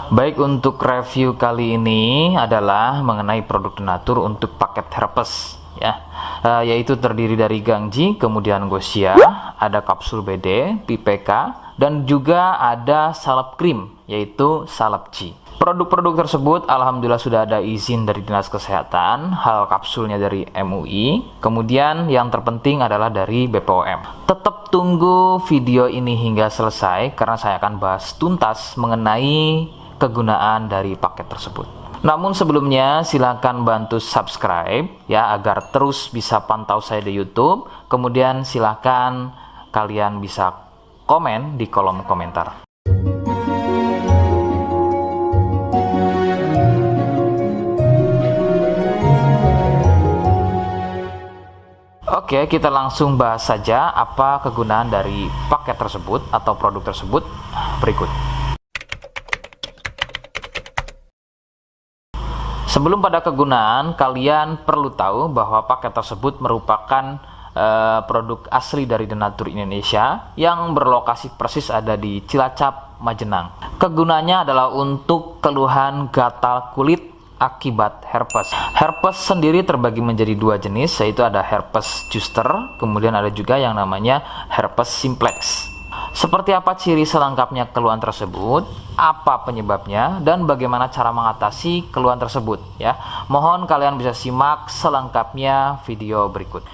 Baik, untuk review kali ini adalah mengenai produk Denatur untuk paket herpes ya, yaitu terdiri dari Gangji, kemudian Gosia, ada kapsul BD, PPK, dan juga ada salep krim yaitu salep G. Produk-produk tersebut alhamdulillah sudah ada izin dari Dinas Kesehatan, hal kapsulnya dari MUI, kemudian yang terpenting adalah dari BPOM. Tetap tunggu video ini hingga selesai karena saya akan bahas tuntas mengenai kegunaan dari paket tersebut. Namun sebelumnya silahkan bantu subscribe ya agar terus bisa pantau saya di YouTube. Kemudian silahkan kalian bisa komen di kolom komentar. Oke, kita langsung bahas saja apa kegunaan dari paket tersebut atau produk tersebut berikut. Sebelum pada kegunaan, kalian perlu tahu bahwa paket tersebut merupakan produk asli dari Denatur Indonesia yang berlokasi persis ada di Cilacap, Majenang. Kegunaannya adalah untuk keluhan gatal kulit akibat herpes. Herpes sendiri terbagi menjadi dua jenis, yaitu ada herpes zoster, kemudian ada juga yang namanya herpes simplex. Seperti apa ciri selengkapnya keluhan tersebut, apa penyebabnya, dan bagaimana cara mengatasi keluhan tersebut ya. Mohon kalian bisa simak selengkapnya video berikut.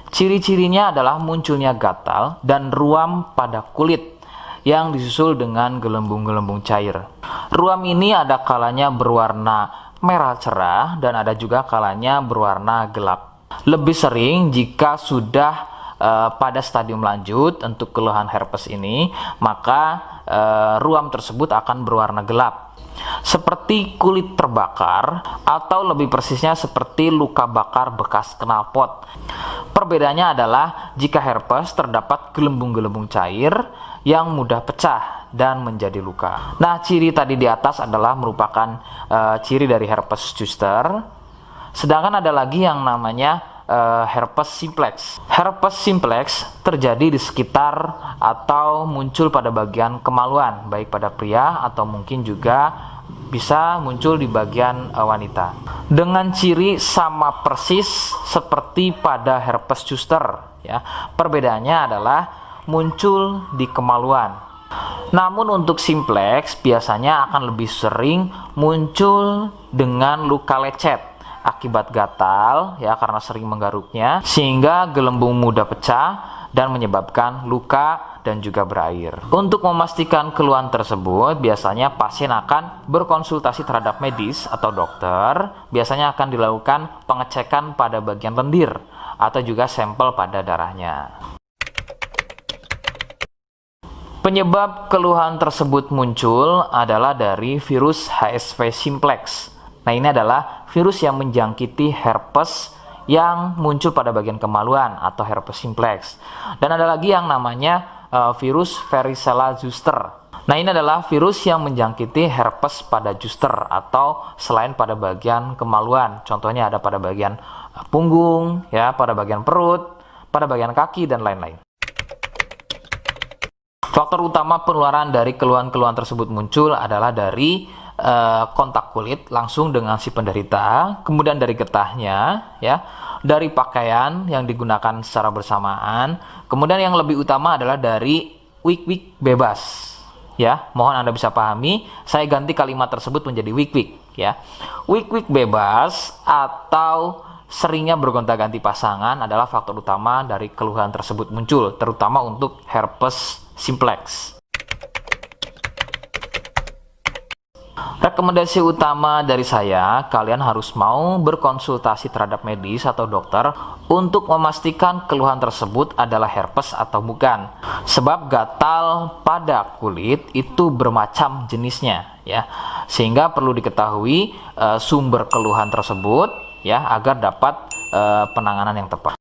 Ciri-cirinya adalah munculnya gatal dan ruam pada kulit yang disusul dengan gelembung-gelembung cair. Ruam ini ada kalanya berwarna merah cerah dan ada juga kalanya berwarna gelap. Lebih sering jika sudah pada stadium lanjut untuk keluhan herpes ini, maka ruam tersebut akan berwarna gelap seperti kulit terbakar atau lebih persisnya seperti luka bakar bekas knalpot. Perbedaannya adalah jika herpes terdapat gelembung-gelembung cair yang mudah pecah dan menjadi luka. Nah, ciri tadi di atas adalah merupakan ciri dari herpes zoster. Sedangkan ada lagi yang namanya herpes simplex. Herpes simplex terjadi di sekitar atau muncul pada bagian kemaluan, baik pada pria atau mungkin juga bisa muncul di bagian wanita. Dengan ciri sama persis seperti pada herpes zoster ya. Perbedaannya adalah muncul di kemaluan. Namun untuk simplex biasanya akan lebih sering muncul dengan luka lecet akibat gatal ya, karena sering menggaruknya sehingga gelembung mudah pecah dan menyebabkan luka dan juga berair. Untuk memastikan keluhan tersebut, biasanya pasien akan berkonsultasi terhadap medis atau dokter. Biasanya akan dilakukan pengecekan pada bagian lendir atau juga sampel pada darahnya. Penyebab keluhan tersebut muncul adalah dari virus HSV simplex. Nah, ini adalah virus yang menjangkiti herpes yang muncul pada bagian kemaluan atau herpes simplex. Dan ada lagi yang namanya virus varicella zoster. Nah, ini adalah virus yang menjangkiti herpes pada zoster atau selain pada bagian kemaluan. Contohnya ada pada bagian punggung, ya, pada bagian perut, pada bagian kaki, dan lain-lain. Faktor utama penularan dari keluhan-keluhan tersebut muncul adalah dari kontak kulit langsung dengan si penderita, kemudian dari getahnya ya, dari pakaian yang digunakan secara bersamaan, kemudian yang lebih utama adalah dari wik-wik bebas ya. Mohon Anda bisa pahami, saya ganti kalimat tersebut menjadi wik-wik ya. Wik-wik bebas atau seringnya bergonta-ganti pasangan adalah faktor utama dari keluhan tersebut muncul, terutama untuk herpes simplex. Rekomendasi utama dari saya, kalian harus mau berkonsultasi terhadap medis atau dokter untuk memastikan keluhan tersebut adalah herpes atau bukan. Sebab gatal pada kulit itu bermacam jenisnya ya. Sehingga perlu diketahui sumber keluhan tersebut ya agar dapat penanganan yang tepat.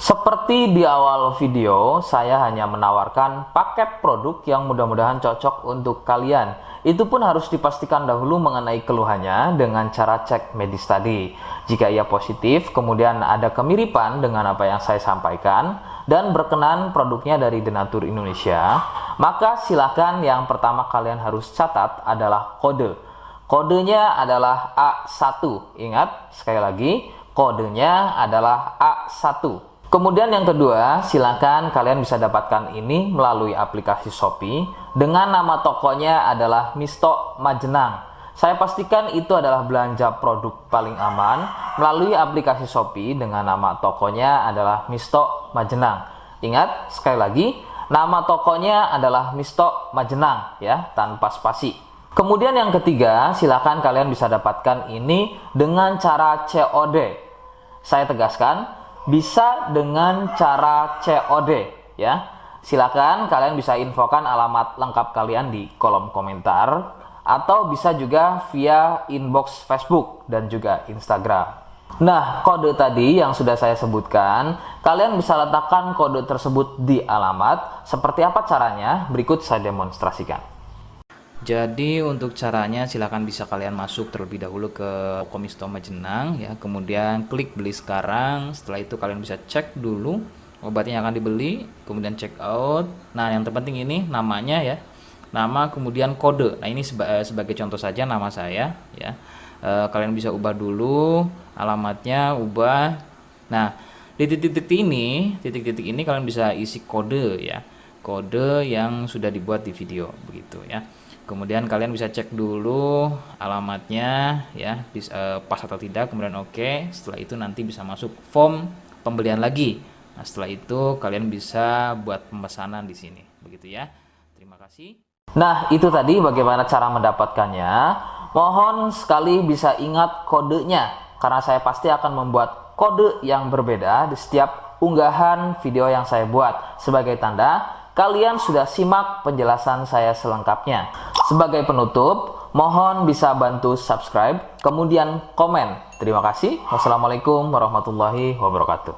Seperti di awal video, saya hanya menawarkan paket produk yang mudah-mudahan cocok untuk kalian. Itu pun harus dipastikan dahulu mengenai keluhannya dengan cara cek medis tadi. Jika ia positif, kemudian ada kemiripan dengan apa yang saya sampaikan, dan berkenan produknya dari Denatur Indonesia, maka silakan yang pertama kalian harus catat adalah kode. Kodenya adalah A1. Ingat, sekali lagi, kodenya adalah A1. Kemudian yang kedua, silakan kalian bisa dapatkan ini melalui aplikasi Shopee dengan nama tokonya adalah Misto Majenang. Saya pastikan itu adalah belanja produk paling aman melalui aplikasi Shopee dengan nama tokonya adalah Misto Majenang. Ingat, sekali lagi, nama tokonya adalah Misto Majenang ya, tanpa spasi. Kemudian yang ketiga, silakan kalian bisa dapatkan ini dengan cara COD. Saya tegaskan, bisa dengan cara COD ya. Silakan kalian bisa infokan alamat lengkap kalian di kolom komentar atau bisa juga via inbox Facebook dan juga Instagram. Nah, kode tadi yang sudah saya sebutkan, kalian bisa letakkan kode tersebut di alamat. Seperti apa caranya? Berikut saya demonstrasikan. Jadi untuk caranya silakan bisa kalian masuk terlebih dahulu ke Misto Majenang ya, kemudian klik beli sekarang. Setelah itu kalian bisa cek dulu obatnya yang akan dibeli, kemudian check out. Nah, yang terpenting ini namanya ya, nama kemudian kode. Nah, ini sebagai contoh saja nama saya ya. Kalian bisa ubah dulu alamatnya, ubah. Nah, di titik-titik ini kalian bisa isi kode ya, kode yang sudah dibuat di video begitu ya. Kemudian kalian bisa cek dulu alamatnya ya, pas atau tidak, kemudian oke. Setelah itu nanti bisa masuk form pembelian lagi. Nah, setelah itu kalian bisa buat pemesanan di sini begitu ya. Terima kasih. Nah, itu tadi bagaimana cara mendapatkannya. Mohon sekali bisa ingat kodenya, karena saya pasti akan membuat kode yang berbeda di setiap unggahan video yang saya buat sebagai tanda kalian sudah simak penjelasan saya selengkapnya. Sebagai penutup, mohon bisa bantu subscribe, kemudian komen. Terima kasih. Wassalamualaikum warahmatullahi wabarakatuh.